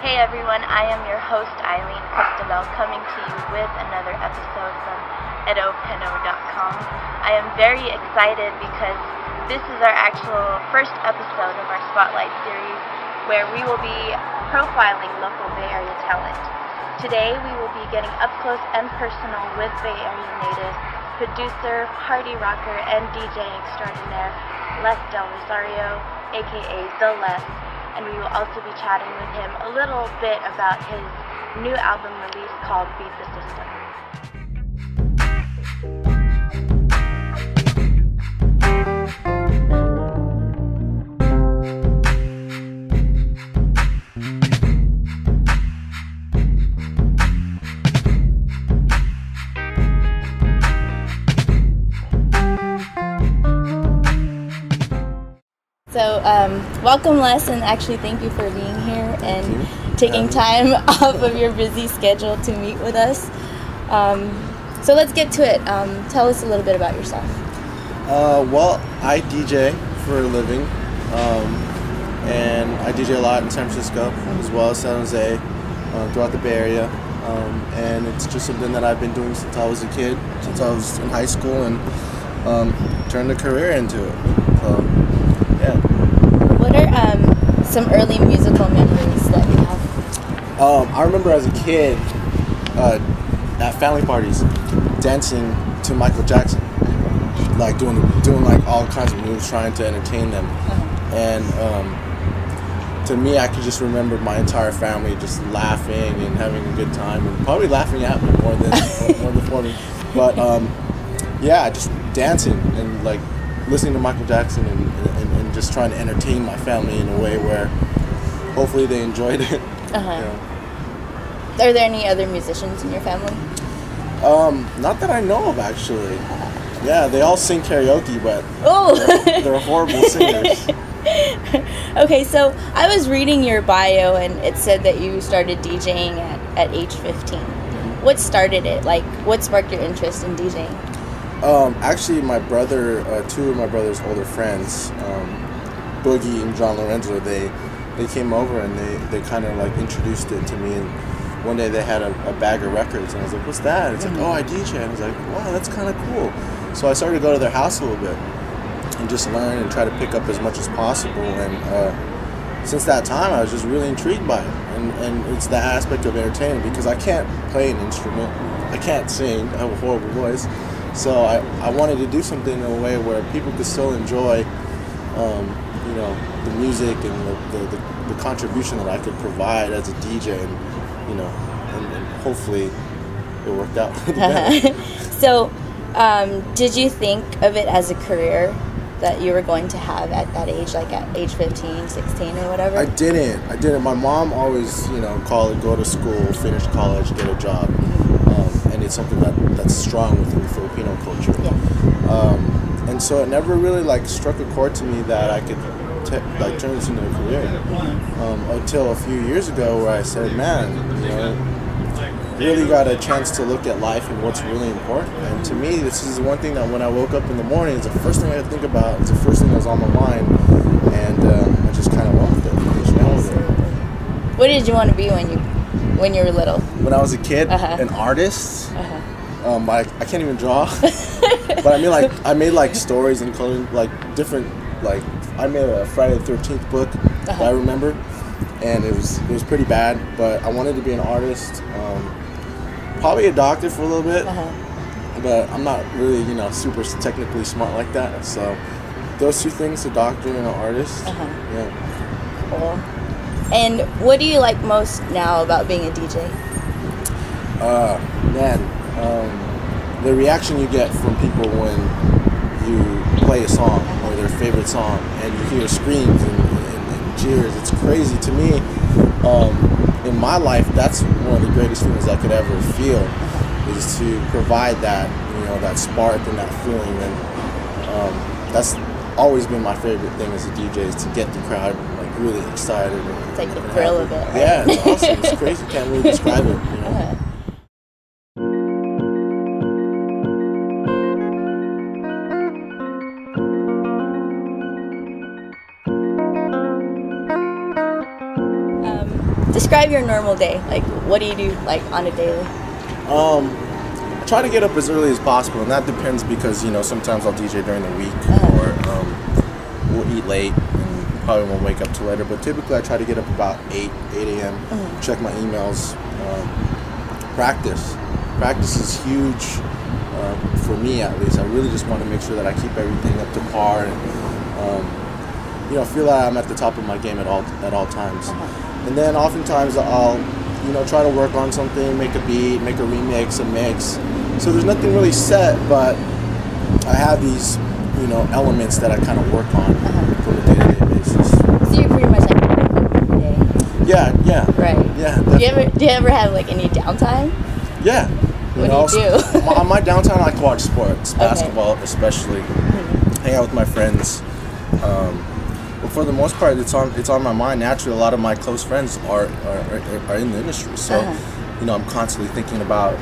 Hey everyone, I am your host Eileen Cristobal, coming to you with another episode from edopeno.com. I am very excited because this is our actual first episode of our Spotlight series where we will be profiling local Bay Area talent. Today we will be getting up close and personal with Bay Area native, producer, party rocker, and DJ extraordinaire Les Del Rosario, aka The Les. And we will also be chatting with him a little bit about his new album release called Beat the System. So, welcome Les, and actually thank you for being here and taking time off of your busy schedule to meet with us. So let's get to it. Tell us a little bit about yourself. Well, I DJ for a living, and I DJ a lot in San Francisco as well as San Jose, throughout the Bay Area, and it's just something that I've been doing since I was a kid, since I was in high school, and turned a career into it. Yeah. What are some early musical memories that you have? I remember as a kid at family parties dancing to Michael Jackson, like doing like all kinds of moves, trying to entertain them. And to me, I could just remember my entire family just laughing and having a good time, and probably laughing at me more than for me. But yeah, just dancing and like listening to Michael Jackson and just trying to entertain my family in a way where hopefully they enjoyed it. Are there any other musicians in your family? Not that I know of, actually. Yeah, they all sing karaoke, but they're horrible singers. Okay, so I was reading your bio and it said that you started DJing at age 15. What started it? Like, what sparked your interest in DJing? Actually, my brother, two of my brother's older friends, Boogie and John Lorenzo, they came over and they kind of like introduced it to me. And one day they had a bag of records, and I was like, "What's that?" It's like, "Oh, I DJ." And I was like, "Wow, that's kind of cool." So I started to go to their house a little bit and just learn and try to pick up as much as possible. And since that time, I was just really intrigued by it. And it's the aspect of entertainment, because I can't play an instrument, I can't sing, I have a horrible voice. So I wanted to do something in a way where people could still enjoy, the music and the contribution that I could provide as a DJ, and hopefully it worked out. So, did you think of it as a career that you were going to have at that age, like at age 15, 16 or whatever? I didn't. My mom always, go to school, finish college, get a job. And it's something that's strong within the Filipino culture. Yeah. And so it never really like struck a chord to me that I could turn this into a career. Until a few years ago, where I said, man, really got a chance to look at life and what's really important. And to me, this is one thing that when I woke up in the morning, it's the first thing I think about. It's the first thing that was on my mind, and I just kind of went with it. What did you want to be when you were little? When I was a kid, an artist. I can't even draw, but I made stories and coloring, different, I made a Friday the 13th book that I remember, and it was pretty bad, but I wanted to be an artist, probably a doctor for a little bit, but I'm not really, super technically smart like that, so those two things, a doctor and an artist. Yeah. Cool. And what do you like most now about being a DJ? The reaction you get from people when you play a song or their favorite song, and you hear screams and cheers. It's crazy to me. In my life, that's one of the greatest feelings I could ever feel, is to provide that, that spark and that feeling. And that's always been my favorite thing as a DJ, is to get the crowd really excited. It's like the thrill of it, right? Yeah, it's awesome. It's crazy. Can't really describe it. Describe your normal day. Like, what do you do like on a daily? I try to get up as early as possible, and that depends because sometimes I'll DJ during the week, or we'll eat late and probably won't wake up till later. But typically, I try to get up about 8 a.m. Check my emails. Practice is huge for me, at least. I really just want to make sure that I keep everything up to par and feel that I'm at the top of my game at all times. And then oftentimes I'll try to work on something, make a beat, make a remix, a mix. So there's nothing really set, but I have these elements that I kind of work on from a day-to-day basis. So you're pretty much like every day. Yeah. Right. Yeah. Do you ever have like any downtime? Yeah. What do you do? On my downtime, I like to watch sports, basketball especially. Hang out with my friends. But for the most part, it's on my mind. Naturally, a lot of my close friends are in the industry, so I'm constantly thinking about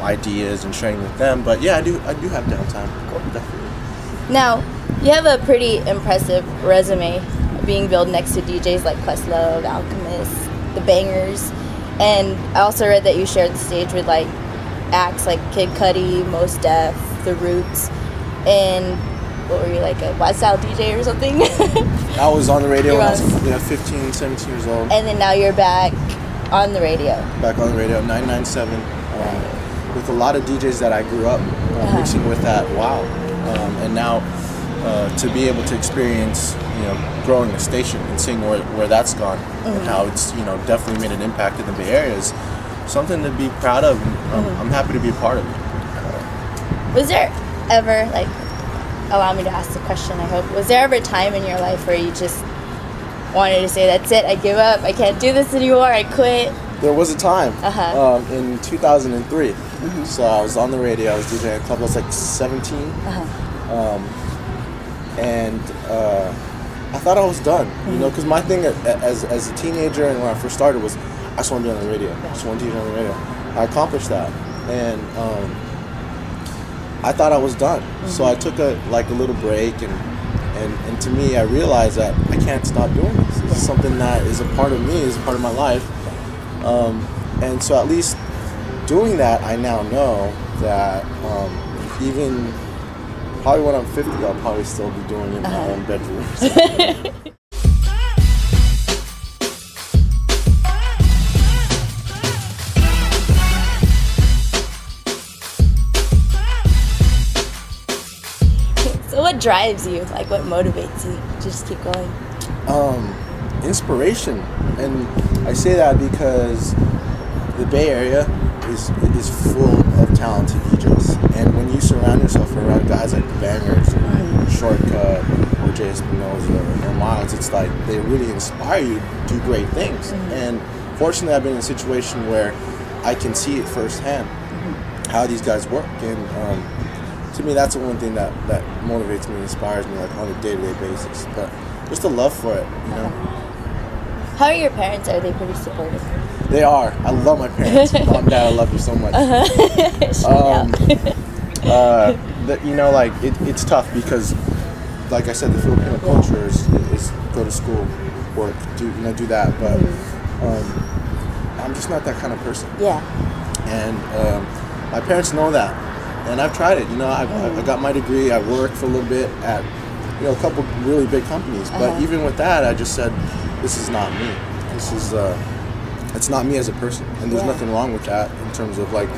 ideas and sharing with them. But yeah, I do have downtime. Cool. Definitely. Now, you have a pretty impressive resume, being billed next to DJs like Questlove, Alchemist, The Bangers, and I also read that you shared the stage with like acts like Kid Cudi, Mos Def, The Roots, and what were you, like a lifestyle DJ or something? I was on the radio when I was 15, 17 years old. And then now you're back on the radio. Back on the radio, 997, with a lot of DJs that I grew up mixing with at WOW. And now to be able to experience, growing the station and seeing where that's gone and how it's, definitely made an impact in the Bay Area is something to be proud of. And, I'm happy to be a part of it. Was there ever, like, allow me to ask the question, I hope. Was there ever a time in your life where you just wanted to say, that's it, I give up, I can't do this anymore, I quit? There was a time in 2003. So I was on the radio, I was DJing a club, I was like 17. And I thought I was done, because my thing as a teenager and when I first started was, I just want to be on the radio. I just want to DJ on the radio. I accomplished that. And I thought I was done. So I took a little break, and to me, I realized that I can't stop doing this. This is something that is a part of me, is a part of my life. And so at least doing that, I now know that even probably when I'm 50, I'll probably still be doing it in my own bedroom. So. So what drives you? Like, what motivates you to just keep going? Inspiration. And I say that because the Bay Area is full of talented DJs. And when you surround yourself around guys like The Bangers, or Shortcut, or Jay Espinosa, or Miles, it's like they really inspire you to do great things. And fortunately, I've been in a situation where I can see it firsthand, how these guys work. And to me, that's the one thing that motivates me, inspires me, like on a day-to-day basis. But just a love for it, How are your parents? Are they pretty supportive? They are. I love my parents. Mom, Dad, I love you so much. It's tough because, like I said, the Filipino culture is go to school, work, do that. But I'm just not that kind of person. Yeah. And my parents know that. And I've tried it. I got my degree. I worked for a little bit at, a couple really big companies. But even with that, I just said, this is not me. This is, it's not me as a person. And there's nothing wrong with that in terms of like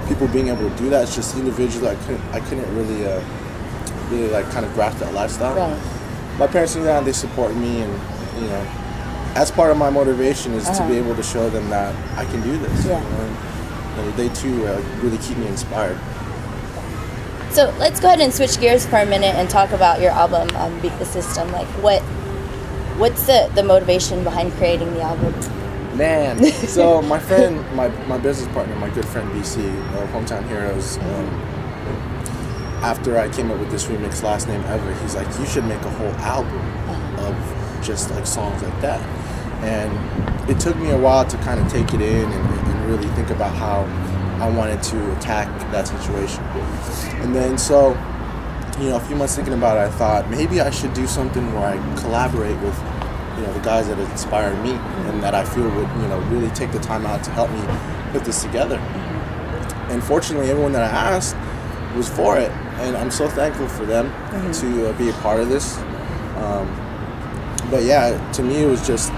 people being able to do that. It's just individually, I couldn't really like kind of grasp that lifestyle. Right. My parents knew that, and they support me, and as part of my motivation is to be able to show them that I can do this. Yeah. And they too really keep me inspired. So let's go ahead and switch gears for a minute and talk about your album, Beat the System. Like, what's the motivation behind creating the album? Man, so my friend, my business partner, my good friend BC, Hometown Heroes, after I came up with this remix, Last Name Ever, he's like, you should make a whole album of just like songs like that. And it took me a while to kind of take it in and really think about how I wanted to attack that situation. And then so, a few months thinking about it, I thought maybe I should do something where I collaborate with the guys that inspired me and that I feel would, really take the time out to help me put this together. And fortunately, everyone that I asked was for it, and I'm so thankful for them to be a part of this. But yeah, to me, it was just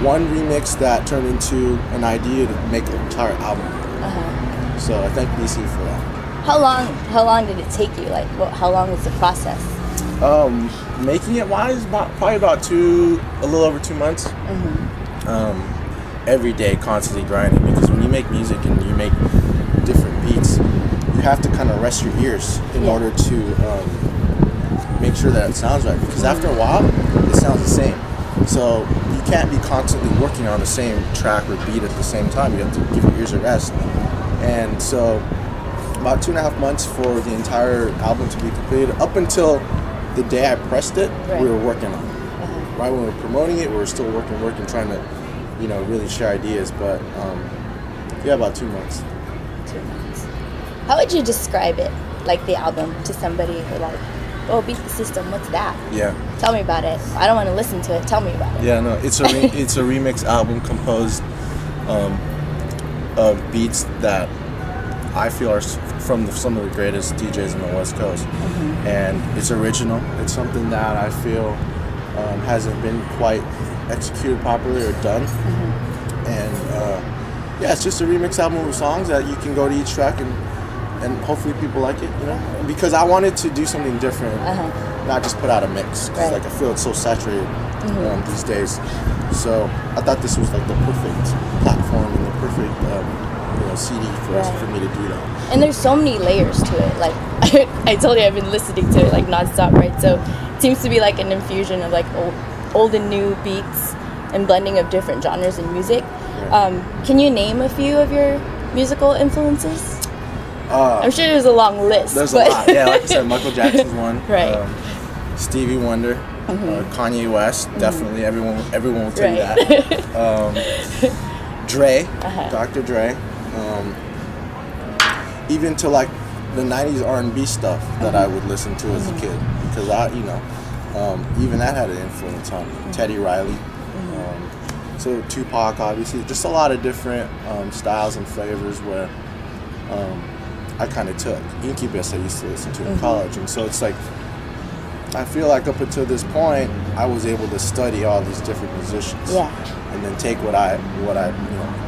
one remix that turned into an idea to make an entire album. So I thank BC for that. How long did it take you? Like, how long was the process? Making it wise, probably about a little over 2 months. Every day, constantly grinding, because when you make music and you make different beats, you have to kind of rest your ears in order to make sure that it sounds right. Because after a while, it sounds the same. So you can't be constantly working on the same track or beat at the same time. You have to give your ears a rest. And so about 2.5 months for the entire album to be completed. Up until the day I pressed it, we were working on it. Right when we were promoting it, we were still working, trying to, really share ideas. But yeah, about 2 months. 2 months. How would you describe it, like the album, to somebody who like, oh, Beat the System, what's that? Yeah. Tell me about it. I don't want to listen to it. Tell me about it. Yeah, no, it's a it's a remix album composed of beats that I feel are from some of the greatest DJs in the West Coast. And it's original. It's something that I feel hasn't been quite executed properly or done. And yeah, it's just a remix album of songs that you can go to each track and hopefully people like it, because I wanted to do something different, not just put out a mix, because like I feel it's so saturated these days. So I thought this was like the perfect platform and the perfect CD for me to do that. And there's so many layers to it. Like I told you, I've been listening to it like nonstop, right? So it seems to be like an infusion of like old and new beats and blending of different genres in music. Can you name a few of your musical influences? I'm sure there's a long list. There's a lot. Yeah, like I said, Michael Jackson's one. Right. Stevie Wonder, Kanye West, definitely. Everyone will tell you that. Dre, Dr. Dre. Even to like the 90s R&B stuff that I would listen to as a kid, because even that had an influence on me. Teddy Riley. So Tupac, obviously, just a lot of different styles and flavors where I kind of took. Incubus I used to listen to in college, and so it's like I feel like up until this point I was able to study all these different musicians, and then take what I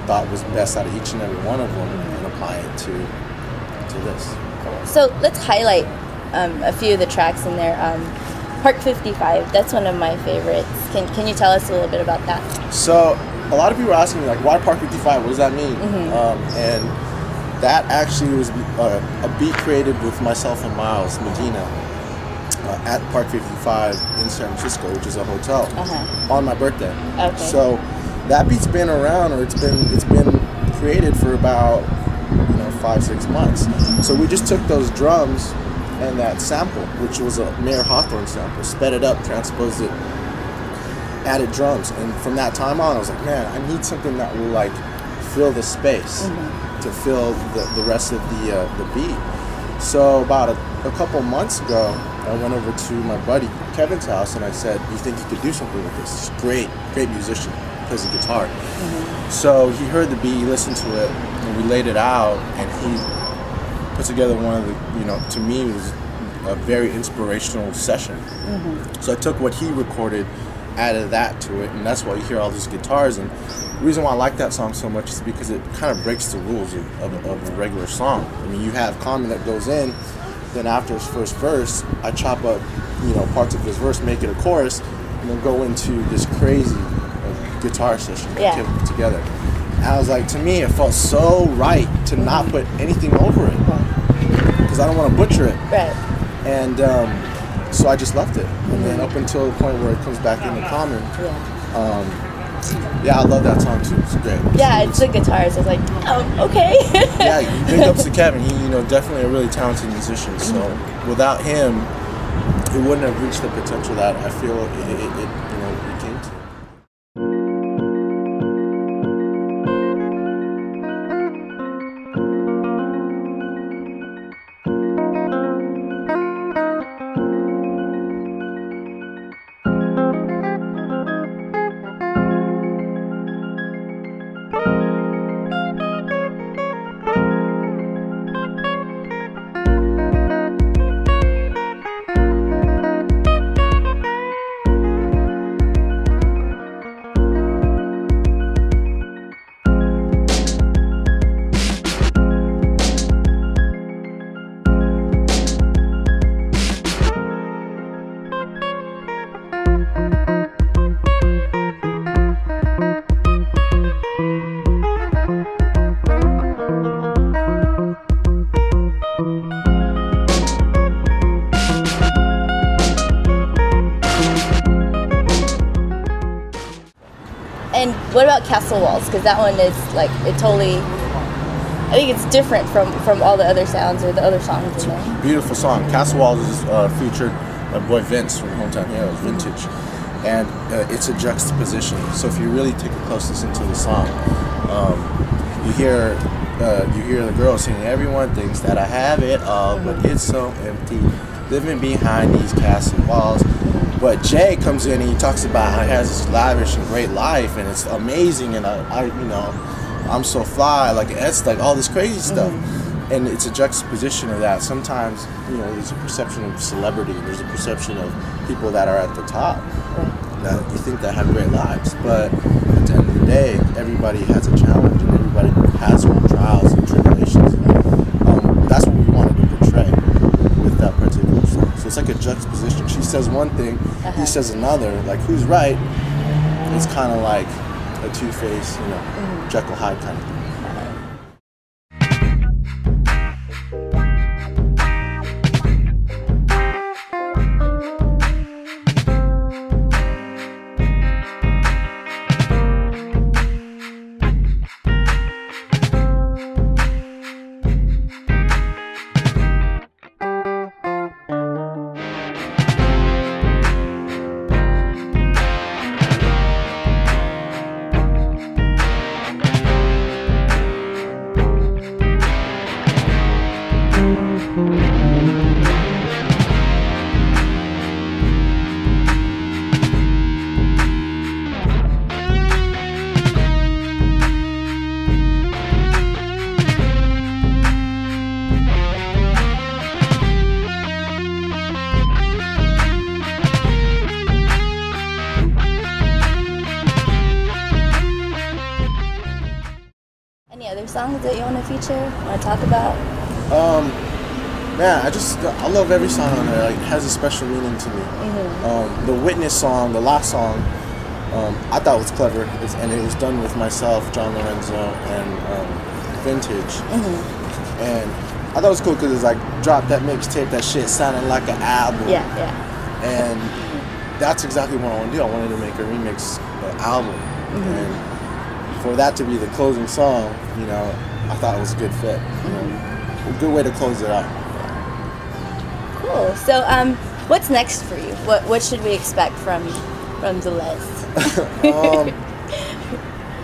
thought was best out of each and every one of them and apply it to this. Cool. So let's highlight a few of the tracks in there. Parc 55, that's one of my favorites. Can you tell us a little bit about that? So a lot of people are asking me, like, why Parc 55? What does that mean? And that actually was a beat created with myself and Miles Medina at Parc 55 in San Francisco, which is a hotel, on my birthday. So that beat's been around, or it's been created for about 5-6 months. So we just took those drums and that sample, which was a Mayer Hawthorne sample, sped it up, transposed it, added drums, and from that time on I was like, man, I need something that will like fill the space to fill the rest of the beat. So about a couple months ago, I went over to my buddy Kevin's house and I said, do you think you could do something with this? He's great musician, plays the guitar. So he heard the beat, he listened to it, and we laid it out, and he put together one of the, to me it was a very inspirational session. So I took what he recorded, added that to it, and that's why you hear all these guitars. And the reason why I like that song so much is because it kind of breaks the rules of a regular song. I mean, you have Common that goes in, then after his first verse, I chop up, parts of his verse, make it a chorus, and then go into this crazy guitar session that Kevin put together. And I was like, to me, it felt so right to not put anything over it, because I don't want to butcher it. And so I just left it. And then up until the point where it comes back into Common, I love that song too. It's great. It's the guitars. It's like, okay. Big ups to Kevin. He, definitely a really talented musician. So without him, it wouldn't have reached the potential that I feel it came to. And what about Castle Walls? Because that one is like, it totally, I think it's different from all the other sounds or the other songs in there. Beautiful song. Castle Walls is featured my boy Vince from Hometown Heroes, Vintage. And it's a juxtaposition. So if you really take a close listen to the song, you hear the girl singing, "Everyone thinks that I have it all, but it's so empty, living behind these castle walls." But Jay comes in and he talks about how he has this lavish and great life, and it's amazing, and I'm so fly, like it's like all this crazy stuff. And it's a juxtaposition of that. Sometimes, there's a perception of celebrity, there's a perception of people that are at the top that you think that have great lives, but at the end of the day, everybody has a challenge and everybody has their own trials and tribulations. That's what we wanted to portray with that particular song. So it's like a juxtaposition. She says one thing, he says another. Like, who's right? It's kind of like a two-faced, Jekyll Hyde kind of thing. Any other songs that you want to feature, want to talk about? Man, I love every song on there. Like, it has a special meaning to me. The Witness song, the last song, I thought was clever, and it was done with myself, John Lorenzo, and Vintage. And I thought it was cool because it's like, drop that mixtape, that shit sounded like an album. Yeah. And that's exactly what I want to do. I wanted to make a remix album. And for that to be the closing song, I thought it was a good fit. A good way to close it out. Cool. So, what's next for you? What should we expect from Deleuze?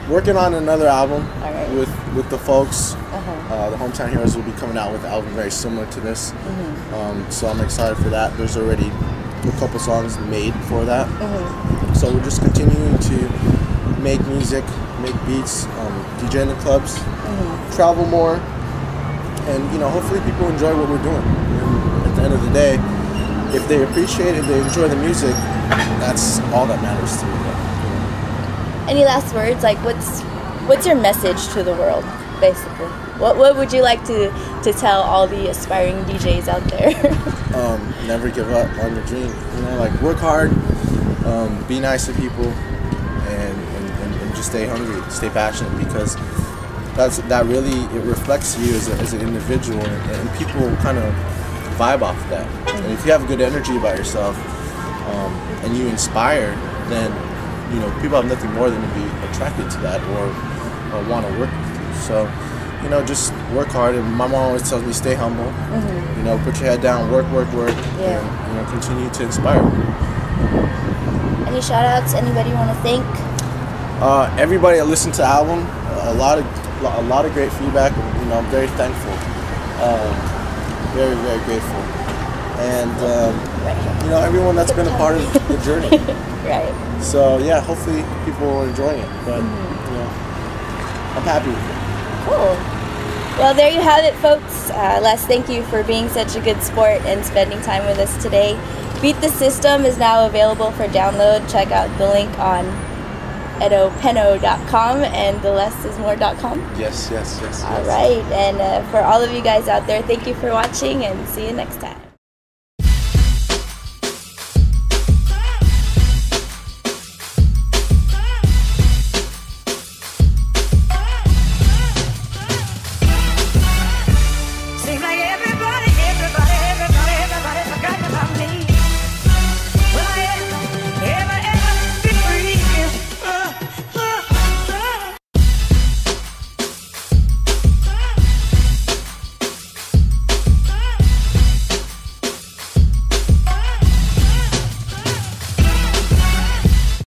Working on another album Alright. with the folks. The Hometown Heroes will be coming out with an album very similar to this. So I'm excited for that. There's already a couple songs made for that. So we're just continuing to make music, make beats, DJ in the clubs, travel more, and hopefully people enjoy what we're doing. And at the end of the day, if they appreciate it, they enjoy the music, that's all that matters to me. Any last words? Like, what's your message to the world, basically? What would you like to tell all the aspiring DJs out there? Never give up on your dream. Like, work hard, be nice to people, and just stay hungry, stay passionate, because that really, it reflects you as an individual, and people kind of vibe off of that. And if you have good energy about yourself, and you inspire, then people have nothing more than to be attracted to that or want to work with you. So just work hard. And my mom always tells me, stay humble. Put your head down, work, and continue to inspire. Any shout outs? Anybody you want to thank? Everybody that listened to the album, a lot of great feedback. I'm very thankful, very, very grateful, and everyone that's been a part of the journey. Right. So yeah, hopefully people are enjoying it. But I'm happy. Cool. Well, there you have it, folks. Les, thank you for being such a good sport and spending time with us today. Beat the System is now available for download. Check out the link on edopeno.com and thelessismore.com. Yes. All right, and for all of you guys out there, thank you for watching, and see you next time.